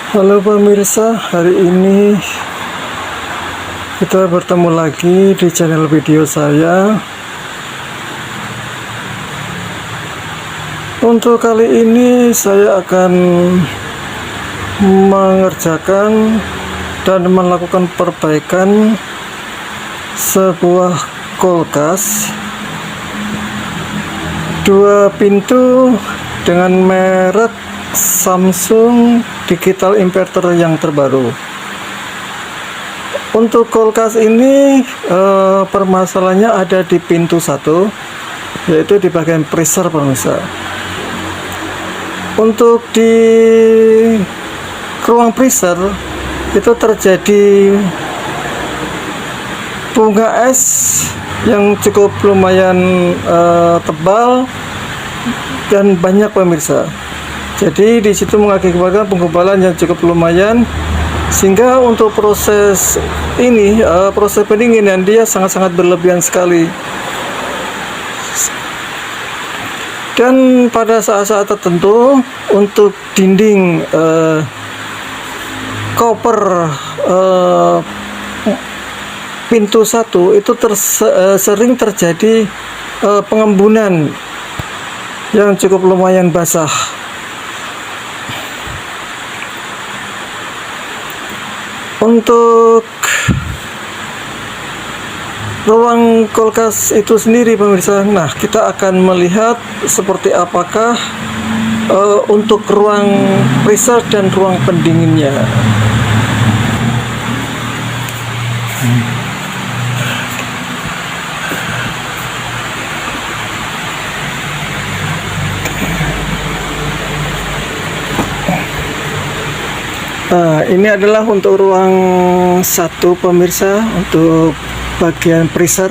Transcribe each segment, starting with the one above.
Halo pemirsa, hari ini kita bertemu lagi di channel video saya. Untuk kali ini saya akan mengerjakan dan melakukan perbaikan sebuah kulkas 2 pintu dengan merek Samsung Digital Inverter yang terbaru. Untuk kulkas ini permasalahannya ada di pintu 1, yaitu di bagian freezer pemirsa. Untuk di ruang freezer itu terjadi bunga es yang cukup lumayan tebal dan banyak pemirsa. Jadi di situ mengakibatkan penggumpalan yang cukup lumayan, sehingga untuk proses ini proses pendinginan dia sangat-sangat berlebihan sekali. Dan pada saat-saat tertentu untuk dinding koper pintu 1 itu sering terjadi pengembunan yang cukup lumayan basah. Untuk ruang kulkas itu sendiri pemirsa, nah kita akan melihat seperti apakah untuk ruang freezer dan ruang pendinginnya. Nah, ini adalah untuk ruang 1 pemirsa, untuk bagian freezer.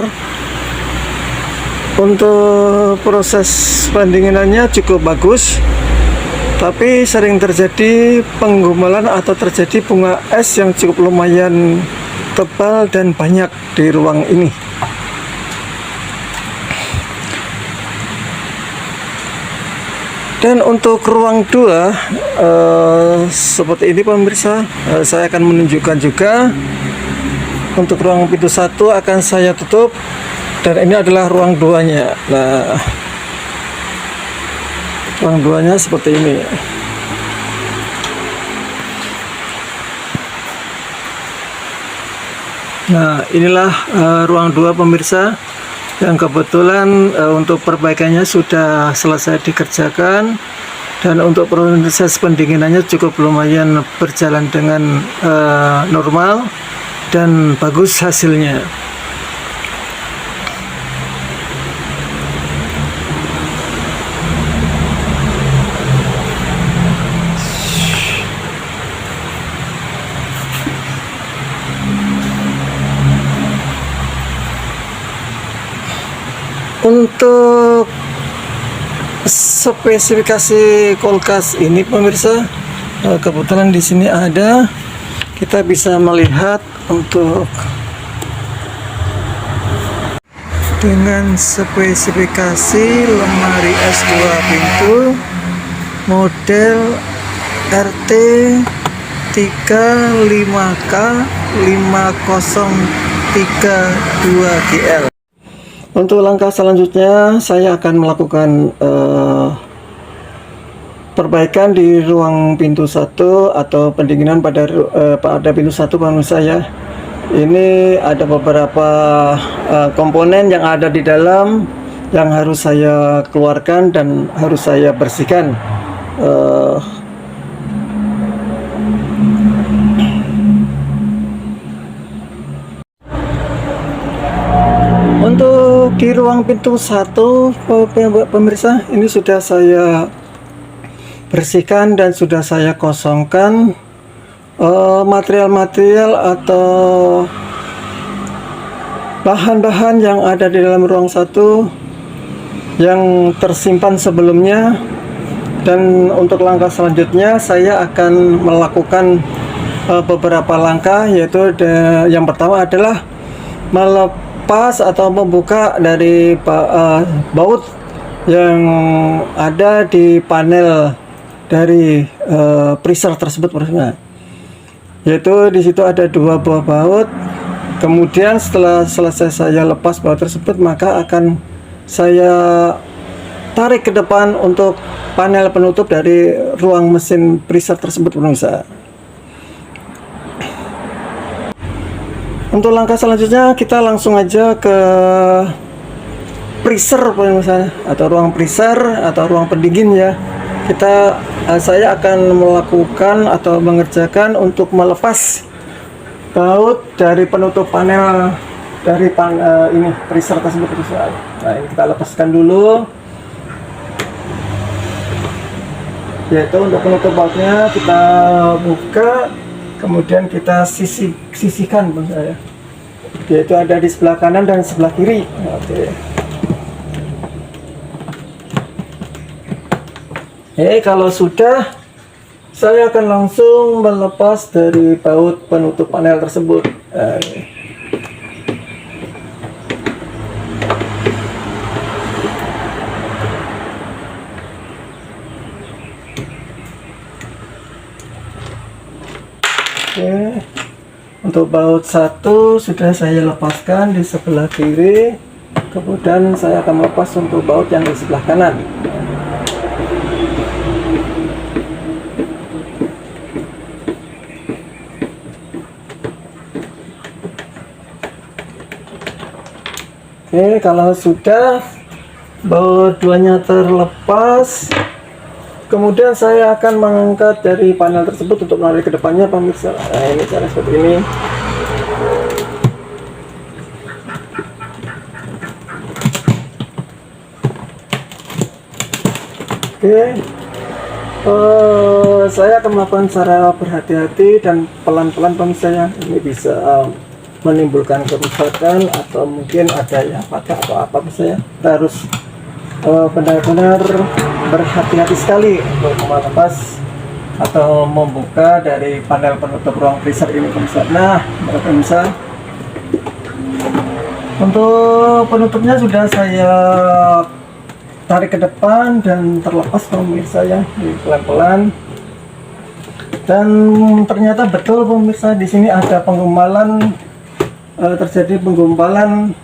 Untuk proses pendinginannya cukup bagus, tapi sering terjadi penggumpalan atau terjadi bunga es yang cukup lumayan tebal dan banyak di ruang ini. Dan untuk ruang 2 seperti ini pemirsa, saya akan menunjukkan juga. Untuk ruang pintu 1 akan saya tutup, dan ini adalah ruang 2-nya. Nah, ruang 2-nya seperti ini. Nah, inilah ruang 2 pemirsa, yang kebetulan untuk perbaikannya sudah selesai dikerjakan, dan untuk proses pendinginannya cukup lumayan berjalan dengan normal dan bagus hasilnya. Untuk spesifikasi kulkas ini pemirsa, kebetulan di sini ada, kita bisa melihat untuk dengan spesifikasi lemari es 2 pintu model RT 35K 5032GL. Untuk langkah selanjutnya saya akan melakukan perbaikan di ruang pintu 1 atau pendinginan pada pintu 1 pemirsa ya. Ini ada beberapa komponen yang ada di dalam yang harus saya keluarkan dan harus saya bersihkan. Untuk di ruang pintu 1 pemirsa, ini sudah saya bersihkan dan sudah saya kosongkan material-material atau bahan-bahan yang ada di dalam ruang 1 yang tersimpan sebelumnya. Dan untuk langkah selanjutnya saya akan melakukan beberapa langkah, yaitu yang pertama adalah melepas atau membuka dari baut yang ada di panel dari freezer tersebut. yaitu di situ ada 2 buah baut. Kemudian setelah selesai saya lepas baut tersebut, maka akan saya tarik ke depan untuk panel penutup dari ruang mesin preser tersebut, pemirsa. Untuk langkah selanjutnya kita langsung aja ke preser, pemirsa, atau ruang preser atau ruang pendingin ya. Saya akan melakukan atau mengerjakan untuk melepas baut dari penutup panel dari ini preser tersebut, pemirsa. Nah, ini kita lepaskan dulu. Yaitu untuk penutup bautnya kita buka, kemudian kita sisihkan, ya. Yaitu ada di sebelah kanan dan sebelah kiri. Oke. Kalau sudah, saya akan langsung melepas dari baut penutup panel tersebut. Oke, untuk baut 1 sudah saya lepaskan di sebelah kiri, kemudian saya akan melepas untuk baut yang di sebelah kanan. Oke, kalau sudah baut 2-nya terlepas, kemudian saya akan mengangkat dari panel tersebut untuk menarik ke depannya, pemirsa. Nah, ini cara seperti ini. Oke, saya akan melakukan secara berhati-hati dan pelan-pelan, pemirsa ya. Ini bisa menimbulkan kerusakan atau mungkin ada yang patah atau apa, pemirsa ya. Kita harus benar-benar berhati-hati sekali untuk melepas atau membuka dari panel penutup ruang freezer ini, pemirsa. Nah, pemirsa, untuk penutupnya sudah saya tarik ke depan dan terlepas, pemirsa ya, pelan-pelan. Dan ternyata betul, pemirsa, di sini ada penggumpalan, terjadi penggumpalan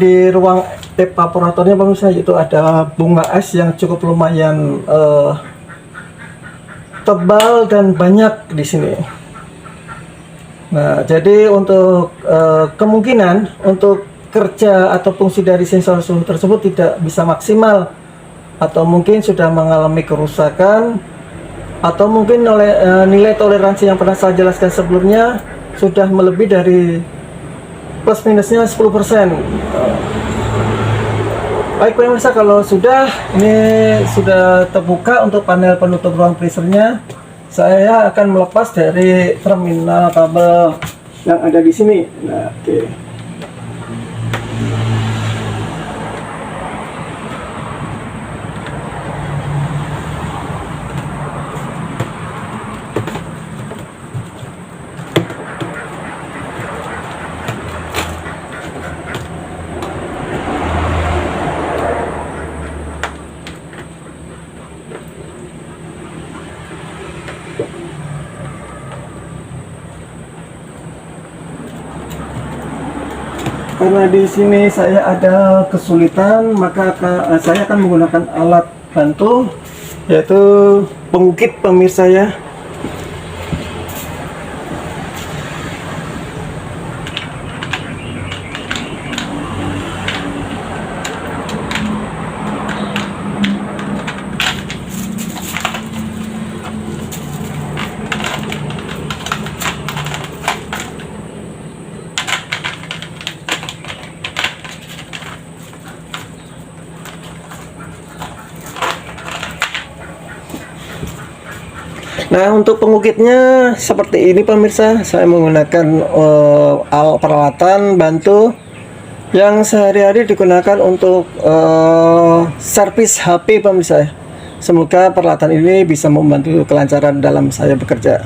di ruang evaporatornya, pemirsa. Itu ada bunga es yang cukup lumayan tebal dan banyak di sini. Nah, jadi untuk kemungkinan untuk kerja atau fungsi dari sensor suhu tersebut tidak bisa maksimal, atau mungkin sudah mengalami kerusakan, atau mungkin nilai toleransi yang pernah saya jelaskan sebelumnya sudah melebihi dari plus minusnya 10%. Baik, pemirsa, kalau ini sudah terbuka untuk panel penutup ruang freezernya, saya akan melepas dari terminal kabel yang ada di sini. Nah, oke. Karena di sini saya ada kesulitan, maka saya akan menggunakan alat bantu, yaitu pengukit, pemirsa ya. Nah, untuk pengukitnya seperti ini, pemirsa. Saya menggunakan peralatan bantu yang sehari-hari digunakan untuk servis HP, pemirsa. Semoga peralatan ini bisa membantu kelancaran dalam saya bekerja.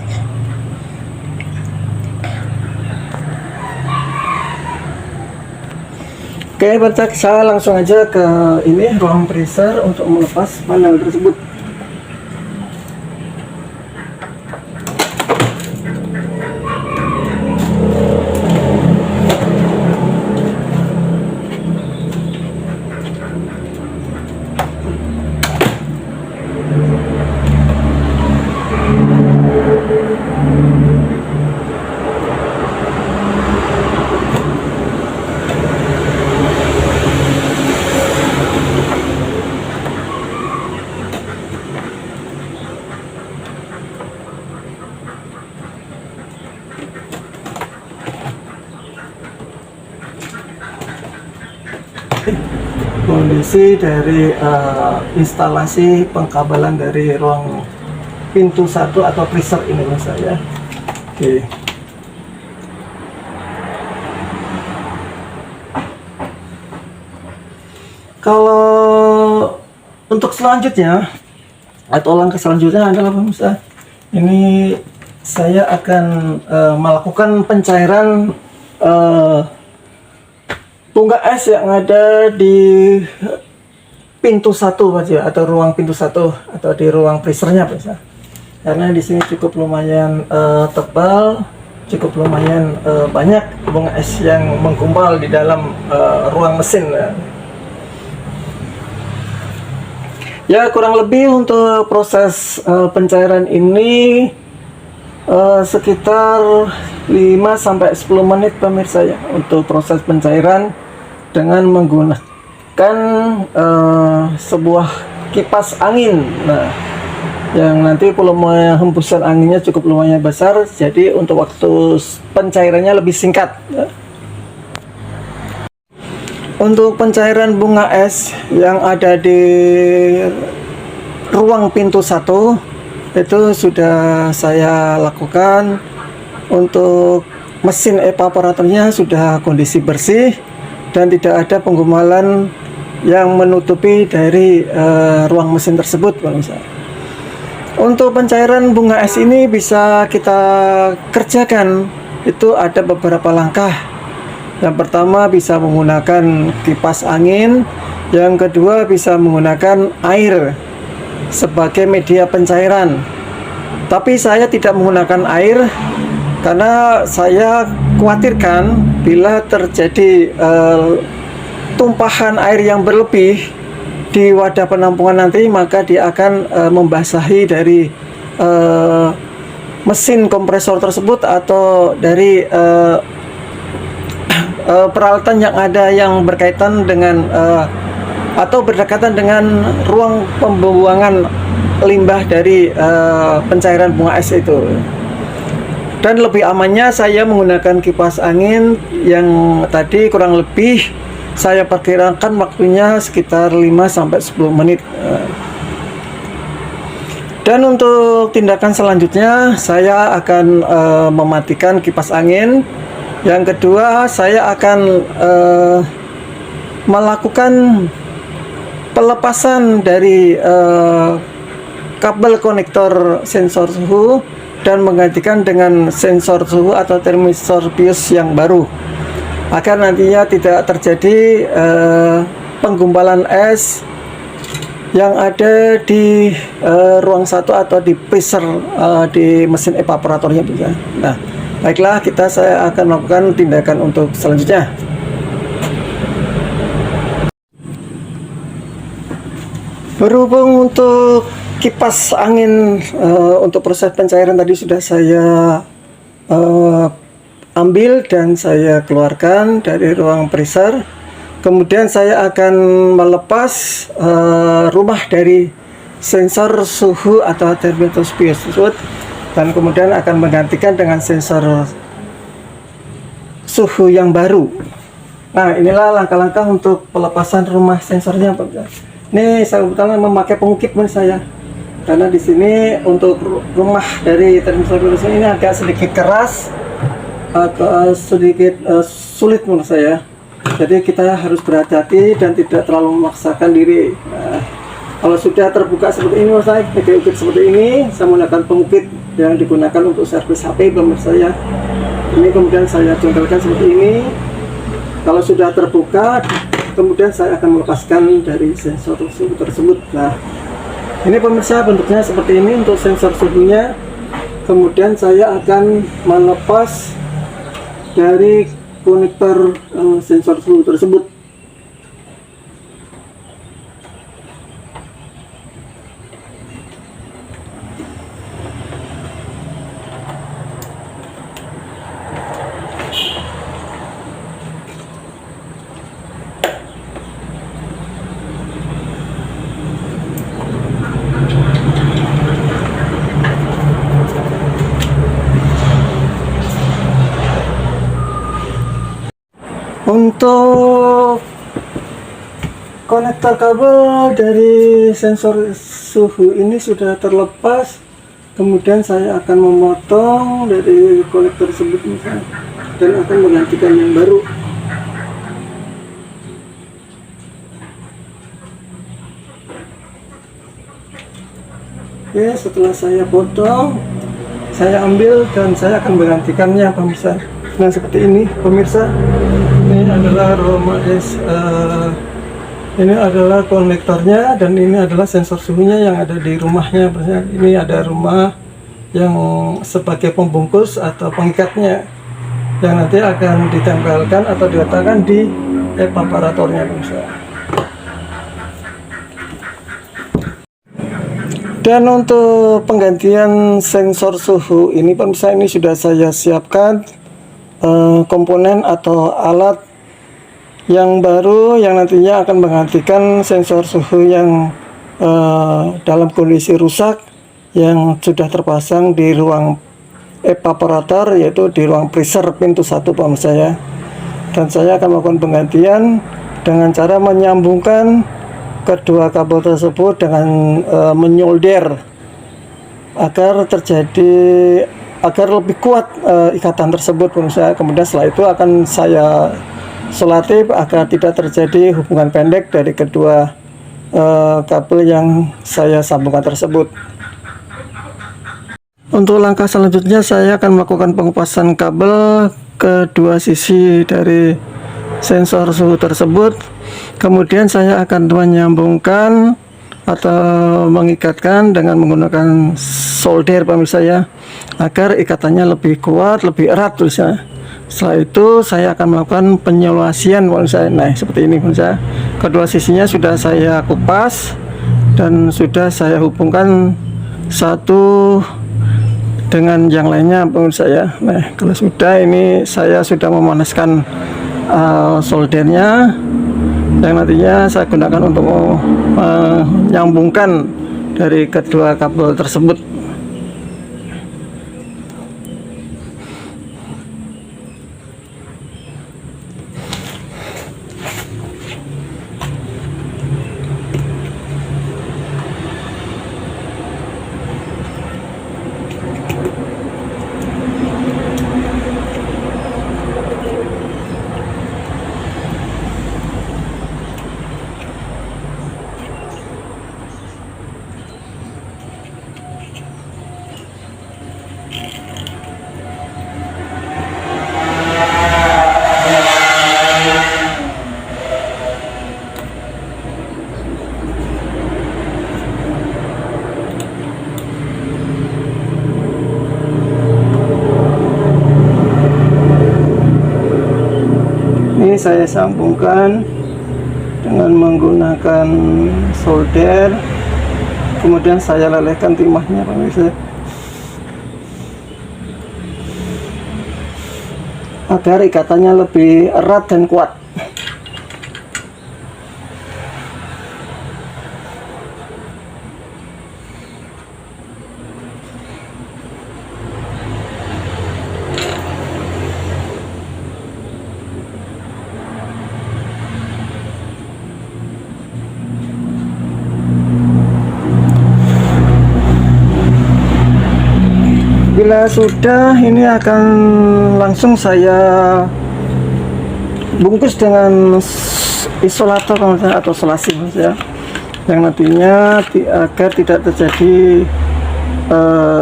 Oke, pemirsa, saya langsung aja ke ini ruang freezer untuk melepas panel tersebut. kondisi dari instalasi pengkabelan dari ruang pintu 1 atau freezer ini pemirsa ya. Oke. Kalau untuk selanjutnya atau langkah selanjutnya adalah pemirsa, ini saya akan melakukan pencairan tunggak es yang ada di pintu 1 aja, atau ruang pintu 1 atau di ruang freezernya pemirsa. Karena di sini cukup lumayan tebal, cukup lumayan banyak bunga es yang menggumpal di dalam ruang mesin. Ya, kurang lebih untuk proses pencairan ini sekitar 5-10 menit pemirsa ya, untuk proses pencairan dengan menggunakan sebuah kipas angin. Nah, yang nanti volume hembusan anginnya cukup lumayan besar, jadi untuk waktu pencairannya lebih singkat ya. Untuk pencairan bunga es yang ada di ruang pintu 1 itu sudah saya lakukan. Untuk mesin evaporatornya sudah kondisi bersih dan tidak ada penggumpalan yang menutupi dari ruang mesin tersebut pemirsa. Untuk pencairan bunga es ini bisa kita kerjakan, itu ada beberapa langkah. Yang pertama bisa menggunakan kipas angin, yang kedua bisa menggunakan air sebagai media pencairan. Tapi saya tidak menggunakan air karena saya khawatirkan bila terjadi tumpahan air yang berlebih di wadah penampungan nanti, maka dia akan membasahi dari mesin kompresor tersebut atau dari peralatan yang ada yang berkaitan dengan atau berdekatan dengan ruang pembuangan limbah dari pencairan bunga es itu. Dan lebih amannya saya menggunakan kipas angin yang tadi kurang lebih saya perkirakan waktunya sekitar 5-10 menit. Dan untuk tindakan selanjutnya saya akan mematikan kipas angin. Yang kedua, saya akan melakukan pelepasan dari kabel konektor sensor suhu dan menggantikan dengan sensor suhu atau termistor BIOS yang baru, agar nantinya tidak terjadi penggumpalan es yang ada di ruang 1 atau di freezer di mesin evaporatornya juga. Nah, baiklah, saya akan melakukan tindakan untuk selanjutnya. Berhubung untuk kipas angin untuk proses pencairan tadi sudah saya ambil dan saya keluarkan dari ruang freezer, kemudian saya akan melepas rumah dari sensor suhu atau termometer tersebut, dan kemudian akan menggantikan dengan sensor suhu yang baru. Nah, inilah langkah-langkah untuk pelepasan rumah sensornya, Pak. Ini saya kebetulan memakai pengukit saya, karena di sini untuk rumah dari termometer ini agak sedikit keras atau sedikit sulit menurut saya. Jadi kita harus berhati-hati dan tidak terlalu memaksakan diri. Nah, kalau sudah terbuka seperti ini, menurut saya pakai ukit seperti ini, saya menggunakan pengukit yang digunakan untuk servis HP pemirsa saya. Ini kemudian saya congkelkan seperti ini. Kalau sudah terbuka, kemudian saya akan melepaskan dari sensor suhu tersebut. Nah, ini pemirsa bentuknya seperti ini untuk sensor suhunya. Kemudian saya akan melepas dari konektor sensor suhu tersebut. Untuk konektor kabel dari sensor suhu ini sudah terlepas. Kemudian saya akan memotong dari konektor tersebut misalnya, dan akan menggantikan yang baru. Oke, setelah saya potong, saya ambil dan saya akan menggantikannya pemirsa. Nah seperti ini pemirsa, ini adalah ini adalah konektornya, dan ini adalah sensor suhunya yang ada di rumahnya. Ini ada rumah yang sebagai pembungkus atau pengikatnya, yang nanti akan ditempelkan atau diletakkan di evaporatornya pemirsa. Dan untuk penggantian sensor suhu ini pemirsa, ini sudah saya siapkan komponen atau alat yang baru yang nantinya akan menggantikan sensor suhu yang dalam kondisi rusak yang sudah terpasang di ruang evaporator, yaitu di ruang freezer pintu 1 pemirsa ya. Dan saya akan melakukan penggantian dengan cara menyambungkan kedua kabel tersebut dengan menyolder agar lebih kuat ikatan tersebut pemirsa. Kemudian setelah itu akan saya solatif agar tidak terjadi hubungan pendek dari kedua kabel yang saya sambungkan tersebut. Untuk langkah selanjutnya saya akan melakukan pengupasan kabel kedua sisi dari sensor suhu tersebut. Kemudian saya akan menyambungkan atau mengikatkan dengan menggunakan solder pemirsa ya, agar ikatannya lebih kuat, lebih erat pemirsa. Setelah itu saya akan melakukan penyelasian pemirsa. Nah seperti ini pemirsa, kedua sisinya sudah saya kupas dan sudah saya hubungkan satu dengan yang lainnya pemirsa ya. Nah kalau sudah, ini saya sudah memanaskan soldernya yang nantinya saya gunakan untuk menyambungkan dari kedua kabel tersebut. Ini saya sambungkan dengan menggunakan solder, kemudian saya lelehkan timahnya pemirsa agar ikatannya lebih erat dan kuat. Bila sudah, ini akan langsung saya bungkus dengan isolator atau selasi ya, yang nantinya agar tidak terjadi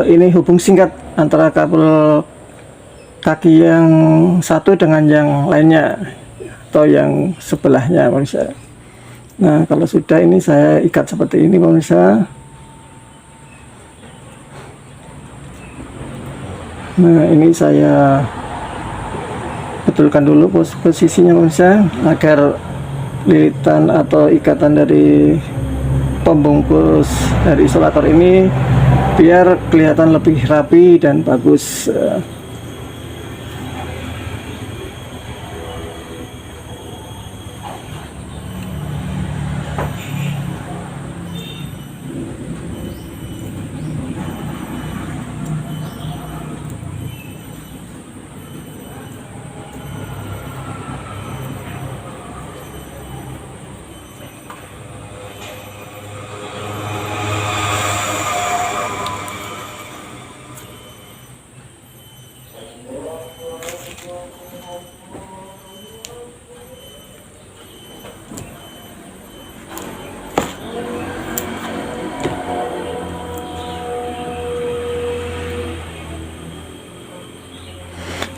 ini hubung singkat antara kabel kaki yang satu dengan yang lainnya atau yang sebelahnya pemirsa. Nah kalau sudah, ini saya ikat seperti ini pemirsa. Nah ini saya betulkan dulu posisinya pemirsa, agar lilitan atau ikatan dari pembungkus dari isolator ini biar kelihatan lebih rapi dan bagus.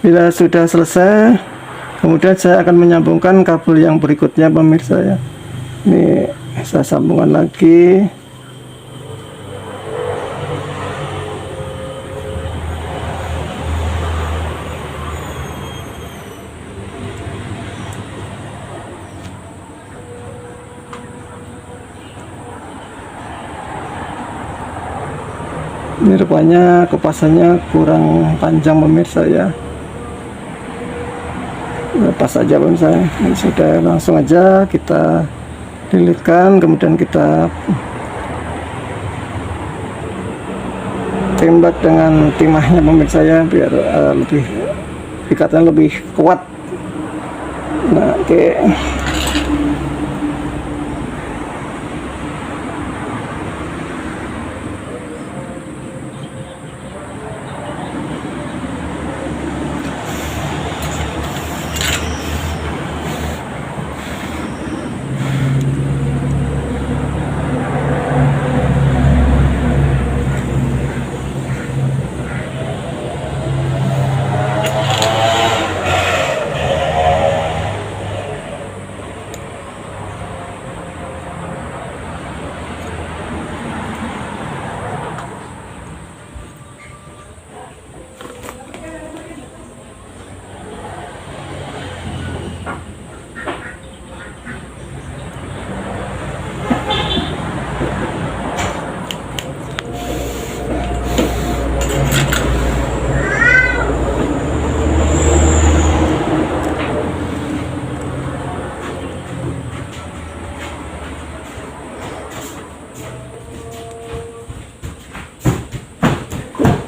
Bila sudah selesai, kemudian saya akan menyambungkan kabel yang berikutnya pemirsa ya. Ini saya sambungkan lagi. Ini rupanya kepasannya kurang panjang pemirsa ya. Lepas saja pemirsa, ini sudah, langsung aja kita lilitkan, kemudian kita tembak dengan timahnya pemirsa ya, biar lebih ikatan lebih kuat. Nah, oke.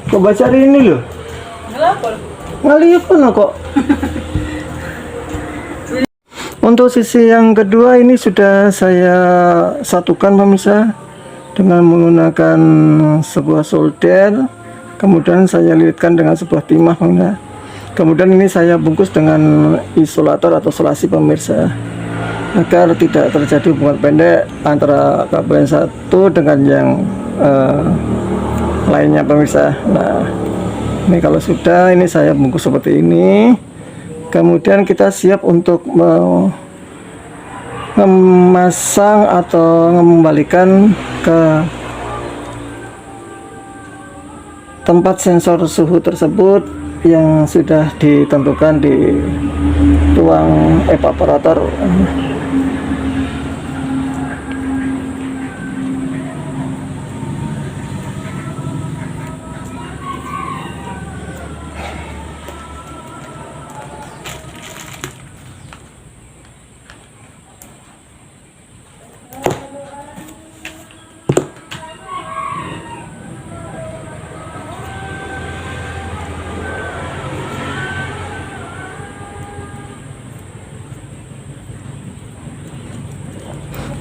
Kok baca hari ini loh? Ngaliupun kok. Untuk sisi yang kedua ini sudah saya satukan pemirsa dengan menggunakan sebuah solder. Kemudian saya lilitkan dengan sebuah timah pemirsa. Kemudian ini saya bungkus dengan isolator atau solasi pemirsa, agar tidak terjadi hubungan pendek antara kabel yang satu dengan yang lainnya pemirsa. Nah, ini kalau sudah, ini saya bungkus seperti ini. Kemudian kita siap untuk memasang atau mengembalikan ke tempat sensor suhu tersebut yang sudah ditentukan di ruang evaporator.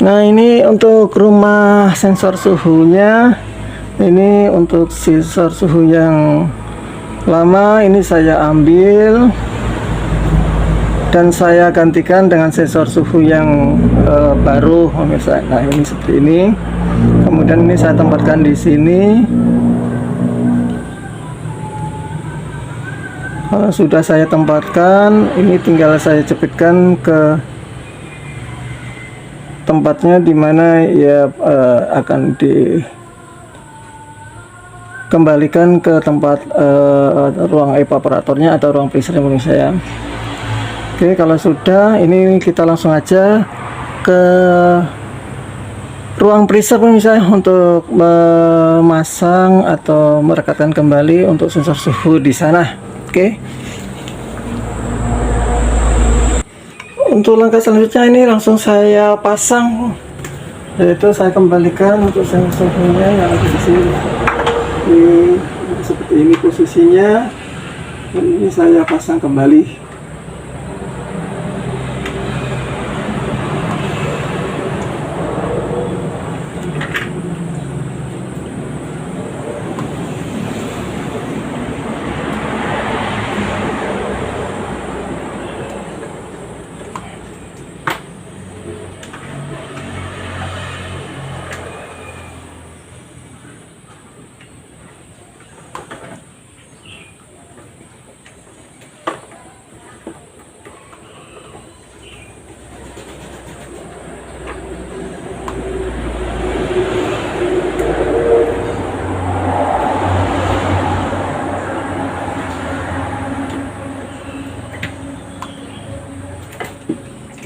Nah, ini untuk rumah sensor suhunya. Ini untuk sensor suhu yang lama ini saya ambil dan saya gantikan dengan sensor suhu yang baru pemirsa. Nah, ini seperti ini. Kemudian ini saya tempatkan di sini. Sudah saya tempatkan, ini tinggal saya jepitkan ke tempatnya, dimana ya akan dikembalikan ke tempat ruang evaporatornya atau ruang freezer yang saya. Oke, kalau sudah, ini kita langsung aja ke ruang freezer misalnya untuk memasang atau merekatkan kembali untuk sensor suhu di sana. Oke. Untuk langkah selanjutnya ini langsung saya pasang, yaitu saya kembalikan untuk sensor suhunya yang ada di sini. Ini seperti ini posisinya. Ini saya pasang kembali.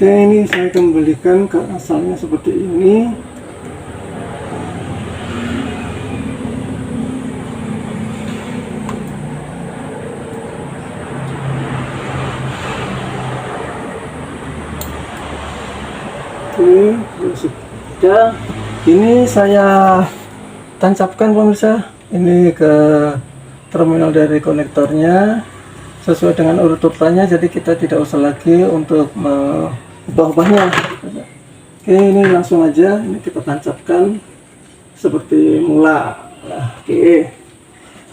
Oke, ini saya kembalikan ke asalnya seperti ini. Oke, sudah. Ini saya tancapkan pemirsa, ini ke terminal dari konektornya sesuai dengan urutannya, jadi kita tidak usah lagi untuk ubah-ubahnya. Oke, ini langsung aja ini kita tancapkan seperti mula. Oke,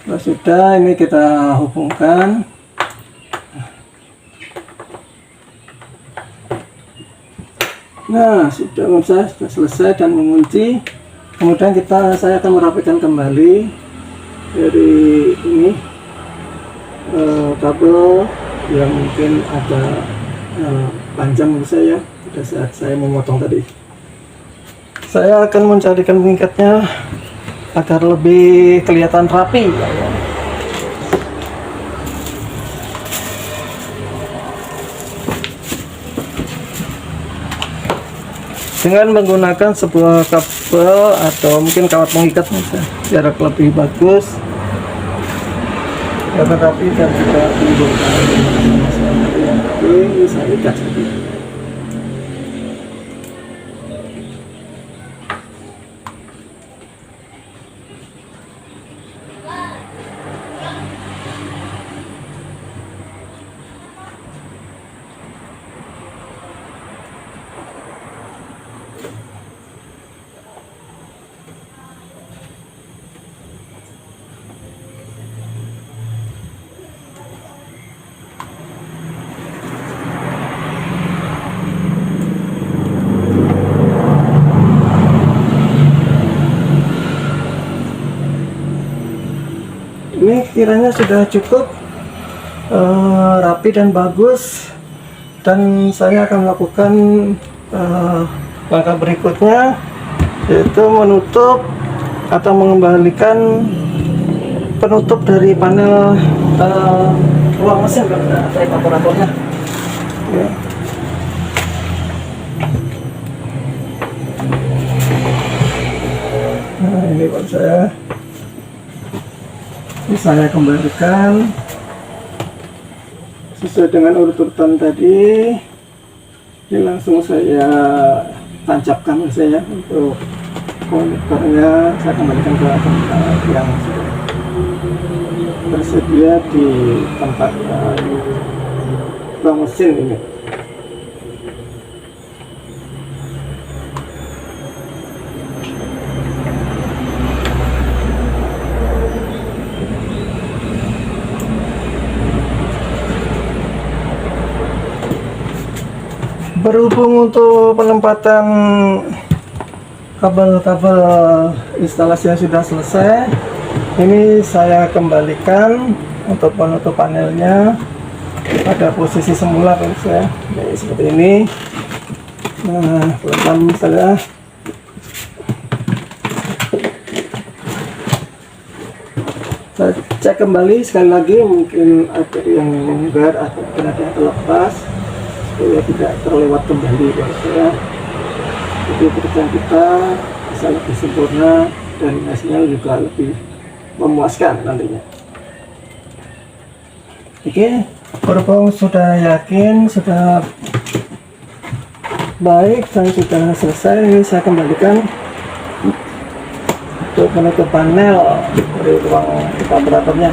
nah, sudah, ini kita hubungkan. Nah, sudah selesai dan mengunci. Kemudian saya akan merapikan kembali dari ini kabel yang mungkin ada panjang menurut saya pada saat saya memotong tadi. Saya akan mencarikan pengikatnya agar lebih kelihatan rapi. Dengan menggunakan sebuah kabel atau mungkin kawat pengikat jarak lebih bagus, dapat rapi dan tidak menimbulkan masalah. Ini saya ikat lagi. Ini kiranya sudah cukup rapi dan bagus, dan saya akan melakukan langkah berikutnya, yaitu menutup atau mengembalikan penutup dari panel ruang mesin atau evaporatornya. Ya. Nah, ini buat saya. Ini saya kembalikan sesuai dengan urutan tadi. Ini langsung saya tancapkan saya untuk konektornya. Saya kembalikan ke tempat yang sudah tersedia di tempat ruang mesin ini. Berhubung untuk penempatan kabel-kabel instalasi yang sudah selesai, ini saya kembalikan untuk penutup panelnya pada posisi semula ya, seperti ini. Nah, pelan-pelan saya cek kembali sekali lagi, mungkin ada yang longgar atau ada yang terlepas, supaya tidak terlewat kembali ya. Jadi pekerjaan kita bisa lebih sempurna dan hasilnya juga lebih memuaskan nantinya. Oke, berhubung sudah yakin, sudah baik dan sudah selesai, ini saya kembalikan untuk menutup panel dari ruang evaporatornya.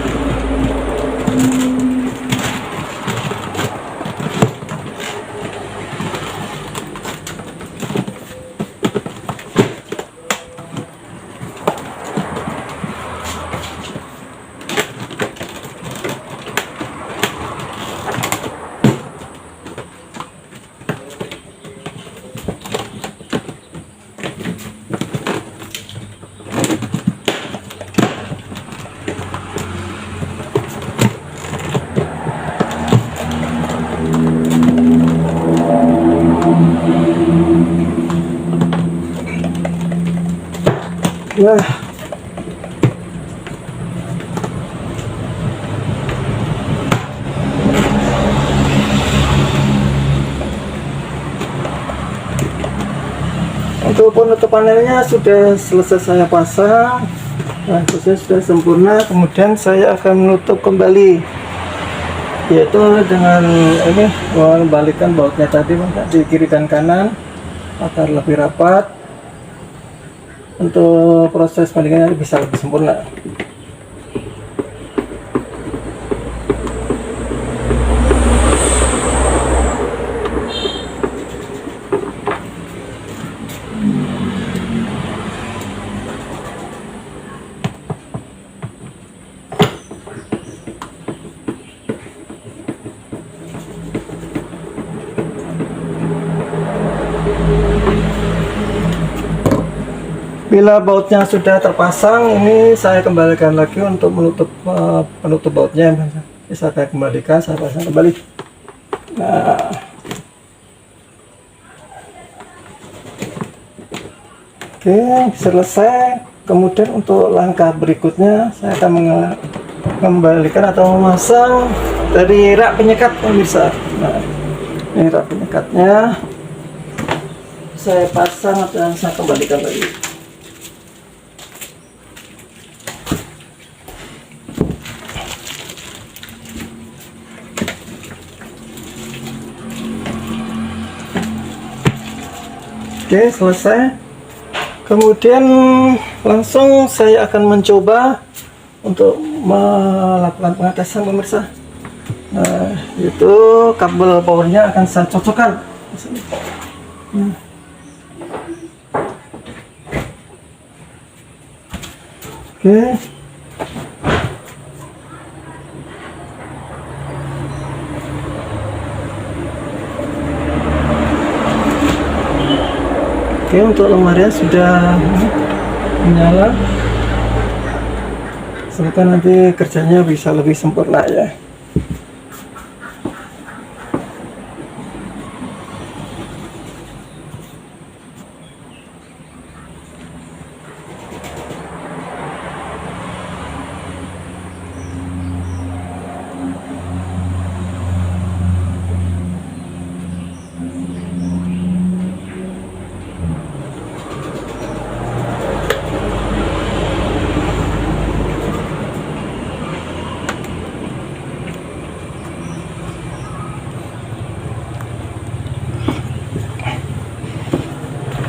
Nah, Untuk penutup panelnya sudah selesai saya pasang, nah prosesnya sudah sempurna. Kemudian saya akan menutup kembali, yaitu dengan ini membalikkan bautnya tadi di kiri dan kanan agar lebih rapat. Untuk proses baliknya bisa lebih sempurna. Bila bautnya sudah terpasang, ini saya kembalikan lagi untuk menutup penutup bautnya. Bisa saya kembalikan, saya pasang kembali. Nah, oke, selesai. Kemudian untuk langkah berikutnya, saya akan mengembalikan atau memasang dari rak penyekat pemirsa. Nah, ini rak penyekatnya saya pasang dan saya kembalikan lagi. Oke, selesai. Kemudian langsung saya akan mencoba untuk melakukan pengetesan pemirsa. Nah, itu kabel powernya akan saya cocokkan. Oke. Oke, untuk lemarinya sudah menyala. Semoga nanti kerjanya bisa lebih sempurna ya.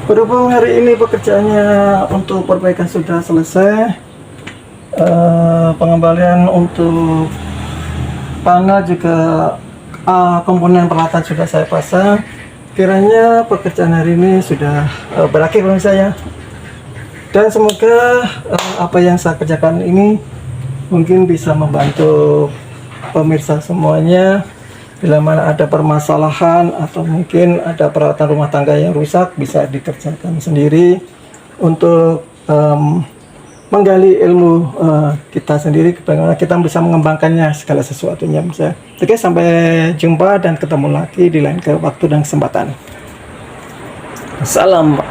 Berhubung hari ini pekerjaannya untuk perbaikan sudah selesai, pengembalian untuk panel juga komponen peralatan sudah saya pasang. Kiranya pekerjaan hari ini sudah berakhir menurut saya. Dan semoga apa yang saya kerjakan ini mungkin bisa membantu pemirsa semuanya. Bila mana ada permasalahan atau mungkin ada peralatan rumah tangga yang rusak, bisa dikerjakan sendiri untuk menggali ilmu kita sendiri, bagaimana kita bisa mengembangkannya segala sesuatunya. Oke, sampai jumpa dan ketemu lagi di lain waktu dan kesempatan. Salam.